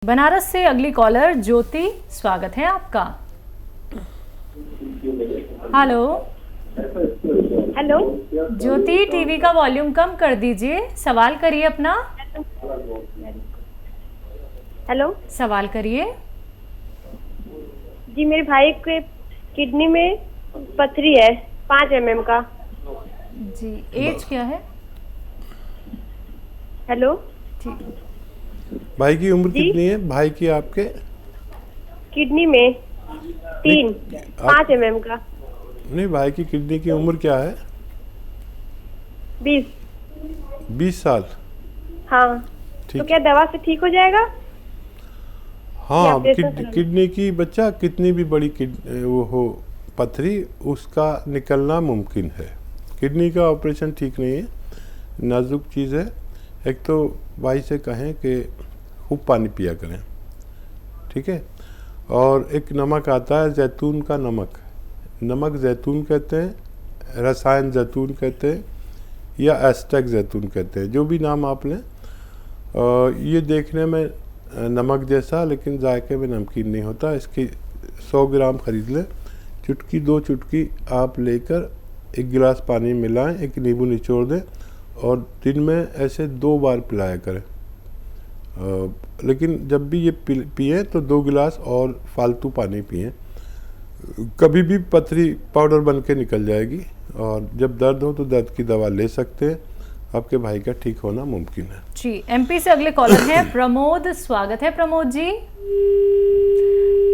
बनारस से अगली कॉलर ज्योति, स्वागत है आपका। हेलो हेलो ज्योति, टीवी का वॉल्यूम कम कर दीजिए, सवाल करिए अपना। हेलो सवाल करिए। जी, मेरे भाई के किडनी में पथरी है 5 mm का। जी, एज क्या है? हेलो ठीक, भाई की उम्र जी? कितनी है भाई की आपके? किडनी में 5 mm का। नहीं, भाई की किडनी की उम्र क्या है? 20। 20 साल। हाँ, ठीक। तो क्या दवा से ठीक हो जाएगा? हाँ, या ऑपरेशन कराना? किडनी की बच्चा कितनी भी बड़ी वो हो पथरी, उसका निकलना मुमकिन है। किडनी का ऑपरेशन ठीक नहीं है, नाजुक चीज़ है। एक तो भाई से कहें कि खूब पानी पिया करें, ठीक है। और एक नमक आता है जैतून का नमक जैतून कहते हैं, रसायन जैतून कहते हैं, या एस्टेक जैतून कहते हैं, जो भी नाम आप लें। ये देखने में नमक जैसा, लेकिन जायके में नमकीन नहीं होता। इसकी 100 ग्राम खरीद लें, चुटकी 2 चुटकी आप लेकर 1 गिलास पानी मिलाएं, एक नींबू निचोड़ दें और दिन में ऐसे 2 बार पिलाया करें। लेकिन जब भी ये पिए तो 2 गिलास और फालतू पानी पिएं। कभी भी पथरी पाउडर बन के निकल जाएगी, और जब दर्द हो तो दर्द की दवा ले सकते हैं। आपके भाई का ठीक होना मुमकिन है। जी। एमपी से अगले कॉलर हैं प्रमोद, स्वागत है प्रमोद जी।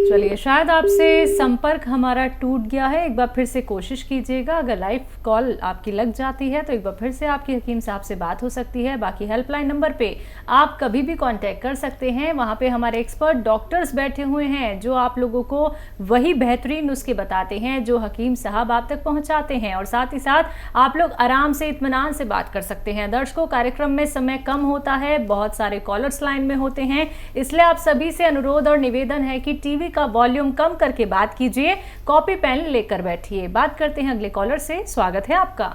चलिए, शायद आपसे संपर्क हमारा टूट गया है, एक बार फिर से कोशिश कीजिएगा। अगर लाइव कॉल आपकी लग जाती है तो एक बार फिर से आपकी हकीम साहब से बात हो सकती है। बाकी हेल्पलाइन नंबर पे आप कभी भी कांटेक्ट कर सकते हैं, वहाँ पे हमारे एक्सपर्ट डॉक्टर्स बैठे हुए हैं जो आप लोगों को वही बेहतरीन नुस्खे बताते हैं जो हकीम साहब आप तक पहुँचाते हैं। और साथ ही साथ आप लोग आराम से इत्मीनान से बात कर सकते हैं। दर्शकों, कार्यक्रम में समय कम होता है, बहुत सारे कॉलर्स लाइन में होते हैं, इसलिए आप सभी से अनुरोध और निवेदन है कि टीवी का वॉल्यूम कम करके बात कीजिए, कॉपी पेन लेकर बैठिए। बात करते हैं अगले कॉलर से, स्वागत है आपका।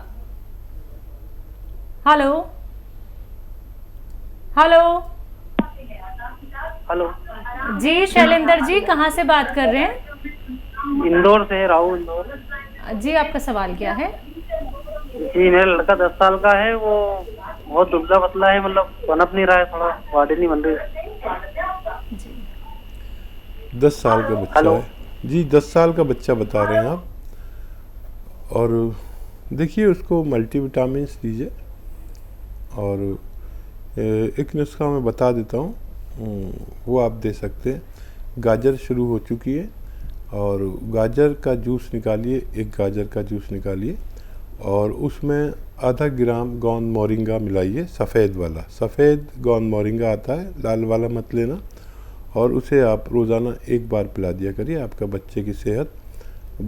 हेलो हेलो हेलो जी, शैलेंद्र जी, कहां से बात कर रहे हैं? इंदौर से, राहुल इंदौर। जी, आपका सवाल क्या है? जी, मेरा लड़का 10 साल का है, वो बहुत दुबला पतला है, मतलब पनप नहीं रहा है, थोड़ा बॉडी नहीं बन रही है। 10 साल का बच्चा हेलो। है जी, 10 साल का बच्चा बता रहे हैं आप। और देखिए, उसको मल्टीविटामिन्स दीजिए, और एक नुस्खा मैं बता देता हूँ, वो आप दे सकते हैं। गाजर शुरू हो चुकी है, और गाजर का जूस निकालिए, 1 गाजर का जूस निकालिए, और उसमें आधा ग्राम गोंद मोरिंगा मिलाइए, सफ़ेद गोंद मोरिंगा आता है, लाल वाला मत लेना। और उसे आप रोज़ाना 1 बार पिला दिया करिए, आपका बच्चे की सेहत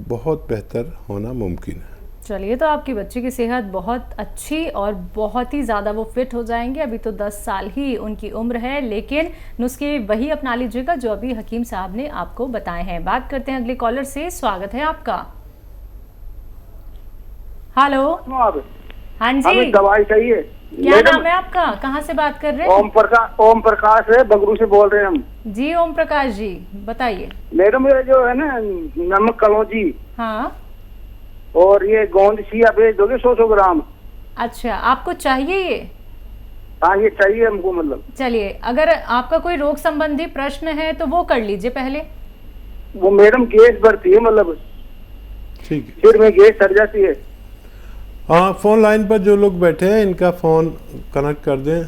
बहुत बेहतर होना मुमकिन है। चलिए, तो आपकी बच्ची की सेहत बहुत अच्छी और बहुत ही ज़्यादा वो फिट हो जाएंगे। अभी तो 10 साल ही उनकी उम्र है, लेकिन नुस्खे वही अपना लीजिएगा जो अभी हकीम साहब ने आपको बताए हैं। बात करते हैं अगले कॉलर से, स्वागत है आपका। हेलो, हाँ जी, दवाई चाहिए। क्या नाम है आपका, कहाँ से बात कर रहे हैं? ओम प्रकाश है, बगरू से बोल रहे हैं हम। जी ओम प्रकाश जी, बताइए। मैडम, ये जो है ना नमक कलौंजी, हाँ, और ये गोंद छिया भेज दोगे 100 ग्राम? अच्छा, आपको चाहिए ये? हाँ, ये चाहिए हमको, मतलब। चलिए, अगर आपका कोई रोग संबंधी प्रश्न है तो वो कर लीजिए पहले। वो मैडम गैस बढ़ती है, मतलब ठीक है, सिर में गैस चढ़ जाती है। हाँ, फ़ोन लाइन पर जो लोग बैठे हैं इनका फ़ोन कनेक्ट कर दें,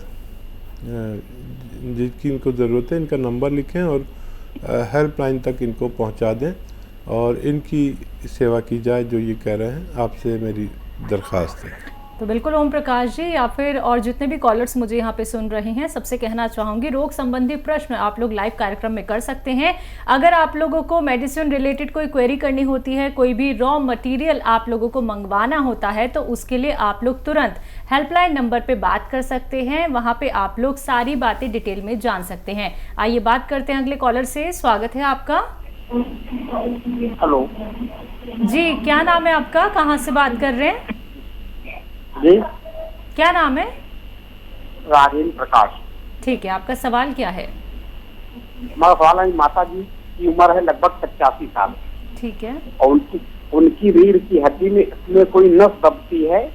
जिसकी इनको ज़रूरत है इनका नंबर लिखें और हेल्पलाइन तक इनको पहुंचा दें, और इनकी सेवा की जाए जो ये कह रहे हैं। आपसे मेरी दरख्वास्त है। तो बिल्कुल ओम प्रकाश जी, या फिर और जितने भी कॉलर्स मुझे यहाँ पे सुन रहे हैं, सबसे कहना चाहूँगी, रोग संबंधी प्रश्न आप लोग लाइव कार्यक्रम में कर सकते हैं। अगर आप लोगों को मेडिसिन रिलेटेड कोई क्वेरी करनी होती है, कोई भी रॉ मटेरियल आप लोगों को मंगवाना होता है, तो उसके लिए आप लोग तुरंत हेल्पलाइन नंबर पे बात कर सकते हैं। वहाँ पे आप लोग सारी बातें डिटेल में जान सकते हैं। आइए बात करते हैं अगले कॉलर से, स्वागत है आपका। हेलो जी, क्या नाम है आपका, कहाँ से बात कर रहे हैं? जी, क्या नाम है? राजेंद्र प्रकाश। ठीक है, आपका सवाल क्या है? हमारा सवाल है, माता जी की उम्र है लगभग 85 साल ठीक है। और उनकी रीढ़ की हड्डी में कोई नस दबती है,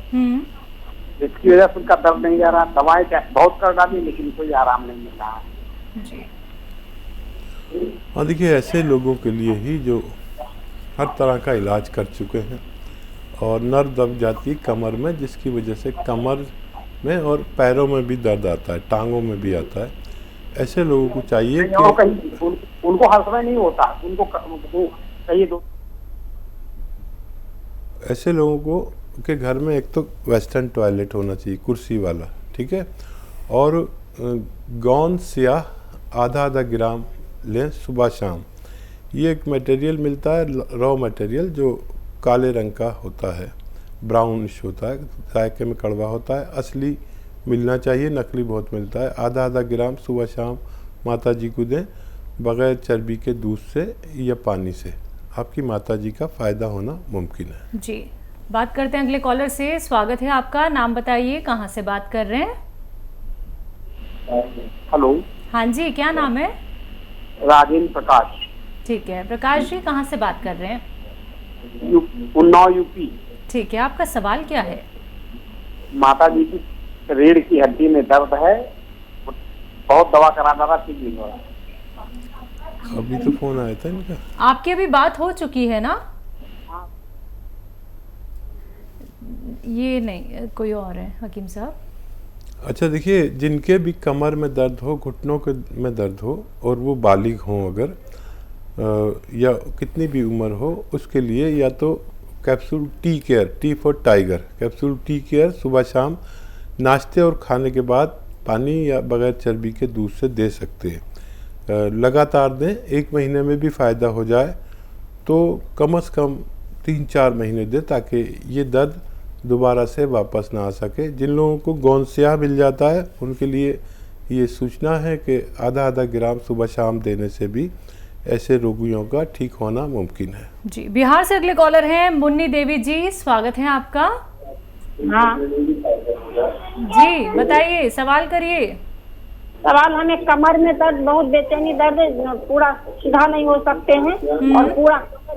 जिसकी वजह से उनका दर्द नहीं जा रहा। दवाएं बहुत कर डाली लेकिन कोई आराम नहीं मिल रहा है। जी। हाँ देखिए, ऐसे लोगों के लिए ही जो हर तरह का इलाज कर चुके हैं और नर्व दब जाती है कमर में, जिसकी वजह से कमर में और पैरों में भी दर्द आता है, टांगों में भी आता है, ऐसे लोगों को चाहिए कि उनको हर समय नहीं होता, उनको कहिए दो। ऐसे लोगों को के घर में एक तो वेस्टर्न टॉयलेट होना चाहिए, कुर्सी वाला, ठीक है, और गोंद स्याह आधा ग्राम लें सुबह शाम। ये एक मटेरियल मिलता है, रॉ मटेरियल, जो काले रंग का होता है, ब्राउनिश होता है, जायके में कड़वा होता है। असली मिलना चाहिए, नकली बहुत मिलता है। आधा ग्राम सुबह शाम माता जी को दें, बग़ैर चर्बी के दूध से या पानी से। आपकी माता जी का फ़ायदा होना मुमकिन है। जी, बात करते हैं अगले कॉलर से। स्वागत है आपका, नाम बताइए, कहाँ से बात कर रहे हैं? हेलो। हाँ जी, क्या नाम है? राजेंद्र प्रकाश। ठीक है प्रकाश जी, कहाँ से बात कर रहे हैं? उन्नाव यूपी। ठीक है, आपका सवाल क्या है? माता जी की रीढ़ की हड्डी में दर्द है, बहुत दवा करा डाला, ठीक नहीं हो रहा। अभी तो फोन आया था इनका। आपकी अभी बात हो चुकी है ना? ये नहीं, कोई और है हकीम साहब। अच्छा देखिए, जिनके भी कमर में दर्द हो, घुटनों के में दर्द हो और वो बालिग हों अगर, या कितनी भी उम्र हो, उसके लिए या तो capsule tea care, T for tiger, capsule tea care सुबह शाम नाश्ते और खाने के बाद पानी या बगैर चर्बी के दूध से दे सकते हैं। लगातार दें, 1 महीने में भी फ़ायदा हो जाए तो कम से कम 3-4 महीने दें, ताकि ये दर्द दोबारा से वापस ना आ सके। जिन लोगों को गोंद स्याह मिल जाता है उनके लिए ये सूचना है कि आधा ग्राम सुबह शाम देने से भी ऐसे रोगियों का ठीक होना मुमकिन है। जी, बिहार से अगले कॉलर हैं मुन्नी देवी जी, स्वागत है आपका। हाँ जी बताइए, सवाल करिए। सवाल, हमें कमर में दर्द, बहुत बेचैनी दर्द, पूरा सीधा नहीं हो सकते हैं और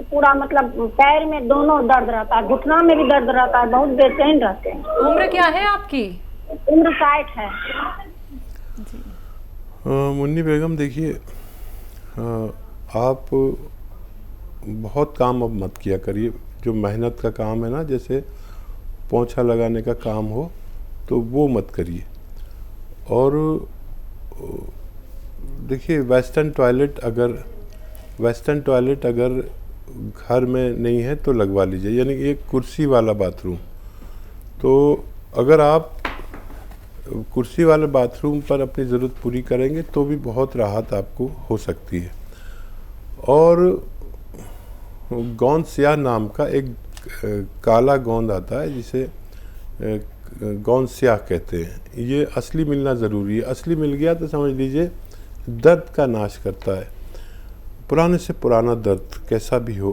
पूरा मतलब पैर में दोनों दर्द रहता है, घुटना में भी दर्द रहता है, बहुत बेचैन रहते हैं। उम्र क्या है आपकी? उम्र 60 है। मुन्नी बेगम देखिए, आप बहुत काम अब मत किया करिए। जो मेहनत का काम है ना, जैसे पोंछा लगाने का काम हो, तो वो मत करिए। और देखिए, वेस्टर्न टॉयलेट अगर घर में नहीं है तो लगवा लीजिए, यानी एक कुर्सी वाला बाथरूम। तो अगर आप कुर्सी वाले बाथरूम पर अपनी ज़रूरत पूरी करेंगे तो भी बहुत राहत आपको हो सकती है। और गोंद स्याह नाम का एक काला गोंद आता है, जिसे गोंद स्याह कहते हैं। ये असली मिलना ज़रूरी है। असली मिल गया तो समझ लीजिए दर्द का नाश करता है। पुराने से पुराना दर्द कैसा भी हो,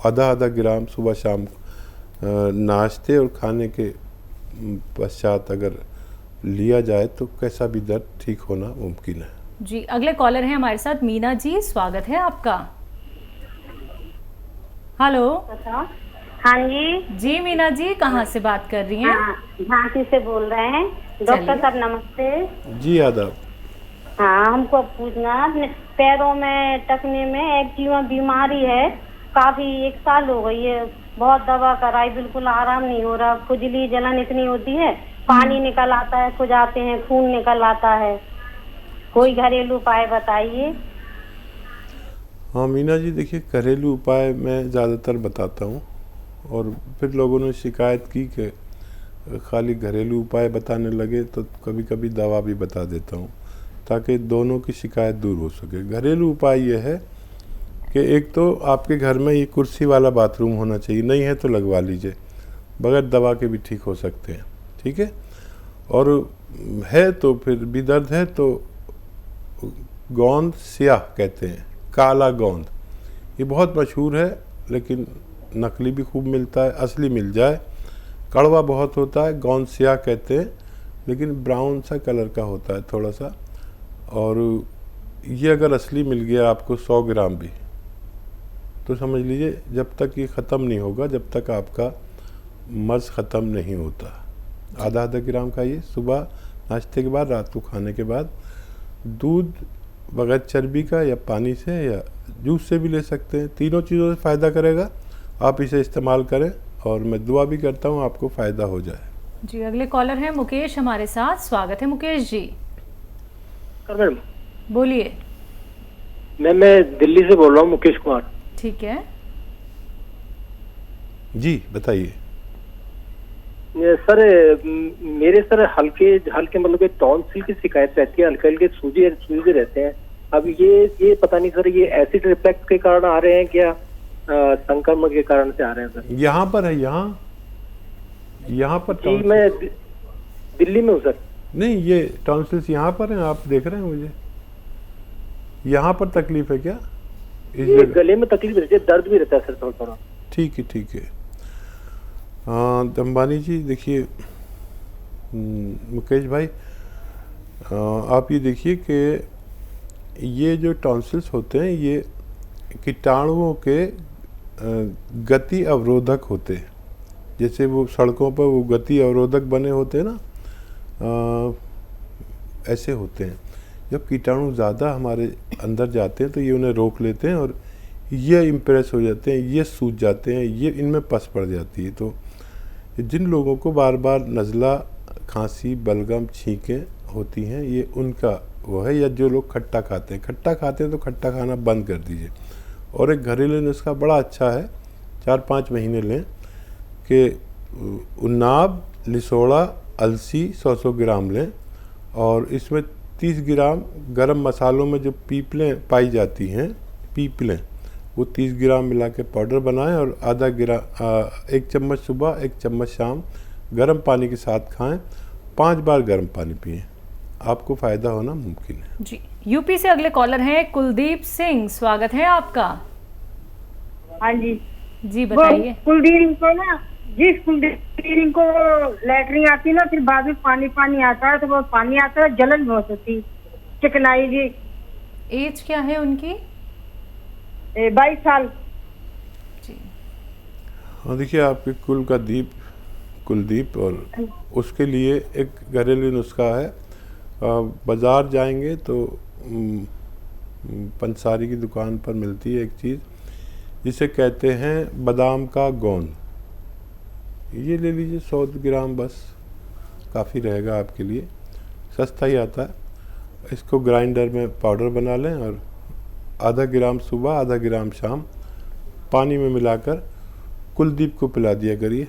आधा ग्राम सुबह शाम नाश्ते और खाने के पश्चात अगर लिया जाए तो कैसा भी दर्द ठीक होना मुमकिन है। जी, अगले कॉलर हैं हमारे साथ मीना जी, स्वागत है आपका। हेलो। हाँ जी। जी मीना जी, कहाँ से बात कर रही हैं? झांसी से बोल रहे हैं। डॉक्टर साहब नमस्ते। जी आदाब। हाँ, हमको पूछना, पैरों में टकने में एक्जिमा बीमारी है, काफी 1 साल हो गई है, बहुत दवा कराई, बिल्कुल आराम नहीं हो रहा, खुजली जलन इतनी होती है, पानी निकल आता है, खुजाते हैं, खून निकल आता है, कोई घरेलू उपाय बताइए। हाँ मीना जी, देखिए घरेलू उपाय मैं ज़्यादातर बताता हूँ, और फिर लोगों ने शिकायत की कि खाली घरेलू उपाय बताने लगे, तो कभी कभी दवा भी बता देता हूँ ताकि दोनों की शिकायत दूर हो सके। घरेलू उपाय ये है कि एक तो आपके घर में ये कुर्सी वाला बाथरूम होना चाहिए, नहीं है तो लगवा लीजिए, बगैर दवा के भी ठीक हो सकते हैं, ठीक है। और है तो फिर भी दर्द है तो गोंद स्याह कहते हैं, काला गोंद, ये बहुत मशहूर है, लेकिन नकली भी खूब मिलता है। असली मिल जाए, कड़वा बहुत होता है, गोंद स्याह कहते हैं, लेकिन ब्राउन सा कलर का होता है थोड़ा सा, और ये अगर असली मिल गया आपको 100 ग्राम भी, तो समझ लीजिए जब तक ये ख़त्म नहीं होगा, जब तक आपका मर्ज ख़त्म नहीं होता। आधा आधा ग्राम खाइए सुबह नाश्ते के बाद, रात को खाने के बाद। दूध बगैर चर्बी का या पानी से या जूस से भी ले सकते हैं, तीनों चीज़ों से फ़ायदा करेगा। आप इसे इस्तेमाल करें और मैं दुआ भी करता हूँ आपको फ़ायदा हो जाए। जी, अगले कॉलर हैं मुकेश हमारे साथ। स्वागत है मुकेश जी। मैडम बोलिए। मैं दिल्ली से बोल रहा हूँ, मुकेश कुमार। ठीक है जी बताइए। सर मेरे सर हल्के मतलब टॉन्सिल की शिकायत रहती है, हल्के हल्के सूजे रहते हैं। अब ये पता नहीं सर, ये एसिड रिफ्लेक्स के कारण आ रहे हैं क्या संक्रमण के कारण से आ रहे हैं सर? यहाँ पर है, यहाँ पर जी मैं दिल्ली में हूँ सर। नहीं, ये टॉन्सिल्स यहाँ पर हैं, आप देख रहे हैं मुझे। यहाँ पर तकलीफ है क्या? ये गले में तकलीफ रहती है, दर्द भी रहता है सर थोड़ा थोड़ा। ठीक है ठीक है। दम्बानी जी देखिए, मुकेश भाई आप ये देखिए कि ये जो टॉन्सिल्स होते हैं ये कीटाणुओं के गति अवरोधक होते हैं। जैसे वो सड़कों पर वो गति अवरोधक बने होते हैं ना, ऐसे होते हैं। जब कीटाणु ज़्यादा हमारे अंदर जाते हैं तो ये उन्हें रोक लेते हैं और ये इम्प्रेस हो जाते हैं, ये सूज जाते हैं, ये इनमें पस पड़ जाती है। तो जिन लोगों को बार बार नज़ला, खांसी, बलगम, छींकें होती हैं, ये उनका वो है। या जो लोग खट्टा खाते हैं तो खट्टा खाना बंद कर दीजिए। और एक घरेलू नुस्खा बड़ा अच्छा है, 4-5 महीने लें कि उन्नाब, लिसोड़ा, अलसी 100-100 ग्राम लें और इसमें 30 ग्राम गरम मसालों में जो पीपलें पाई जाती हैं, पीपलें, वो 30 ग्राम मिला के पाउडर बनाएं और आधा ग्राम 1 चम्मच सुबह 1 चम्मच शाम गर्म पानी के साथ खाएं। 5 बार गर्म पानी पिएं, आपको फ़ायदा होना मुमकिन है। जी, यूपी से अगले कॉलर हैं कुलदीप सिंह। स्वागत है आपका। हाँ जी जी बताइए। कुलदीप को ना, जिस कुलदीप को लैटरिन आती ना, फिर बाद में पानी आता है, तो वो पानी आता है, जलन बहुत होती, चिकनाई जी। एज क्या है उनकी? 22 साल। जी हाँ देखिए, आपके कुल का दीप कुलदीप, और उसके लिए एक घरेलू नुस्खा है। बाज़ार जाएंगे तो पंसारी की दुकान पर मिलती है एक चीज़ जिसे कहते हैं बादाम का गोंद। ये ले लीजिए 100 ग्राम, बस काफ़ी रहेगा आपके लिए, सस्ता ही आता है। इसको ग्राइंडर में पाउडर बना लें और आधा ग्राम सुबह आधा ग्राम शाम पानी में मिलाकर कुलदीप को पिला दिया करिए,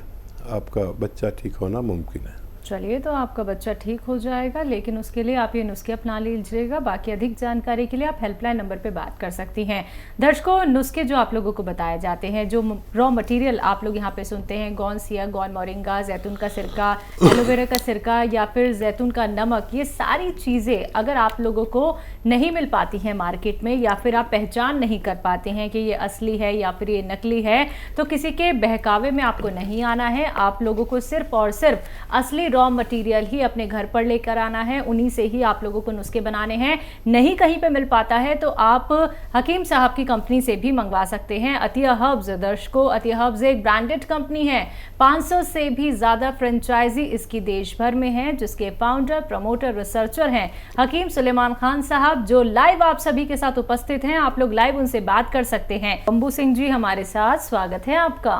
आपका बच्चा ठीक होना मुमकिन है। चलिए, तो आपका बच्चा ठीक हो जाएगा, लेकिन उसके लिए आप ये नुस्खे अपना लीजिएगा। बाकी अधिक जानकारी के लिए आप हेल्पलाइन नंबर पे बात कर सकती हैं। दर्शकों, नुस्खे जो आप लोगों को बताए जाते हैं, जो रॉ मटेरियल आप लोग यहाँ पे सुनते हैं, गौन सिया, गौन मोरिंगा, जैतून का सिरका, एलोवेरा का सिरका या फिर जैतून का नमक, ये सारी चीज़ें अगर आप लोगों को नहीं मिल पाती हैं मार्केट में, या फिर आप पहचान नहीं कर पाते हैं कि ये असली है या फिर ये नकली है, तो किसी के बहकावे में आपको नहीं आना है। आप लोगों को सिर्फ और सिर्फ असली रॉ मटेरियल ही अपने घर पर लेकर आना है, उन्हीं से ही आप लोगों को नुस्खे बनाने हैं। नहीं कहीं पे मिल पाता है तो आप हकीम साहब की कंपनी से भी मंगवा सकते हैं। अतिया हर्ब्स, दर्शकों, अतिया हर्ब्स एक ब्रांडेड कंपनी है। 500 से भी ज्यादा फ्रेंचाइजी इसकी देश भर में है, जिसके फाउंडर, प्रमोटर, रिसर्चर हैं हकीम सुलेमान खान साहब, जो लाइव आप सभी के साथ उपस्थित हैं। आप लोग लाइव उनसे बात कर सकते हैं। बंबू सिंह जी हमारे साथ, स्वागत है आपका।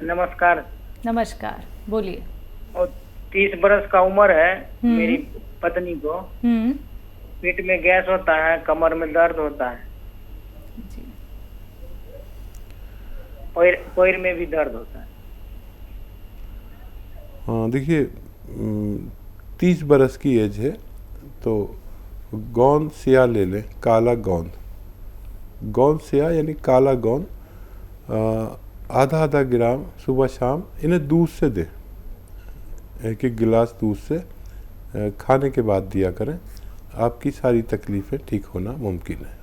नमस्कार। नमस्कार, बोलिए। और 30 बरस का उम्र है मेरी पत्नी को। पेट में गैस होता है, कमर में दर्द होता है, पैर में भी दर्द होता है। हाँ देखिए, 30 बरस की एज है तो गोंद सिया ले लें, काला गोंद, गोंद सिया यानी काला गोंद, आधा ग्राम सुबह शाम इन्हें दूध से दें, 1-1 गिलास दूध से खाने के बाद दिया करें, आपकी सारी तकलीफ़ें ठीक होना मुमकिन है।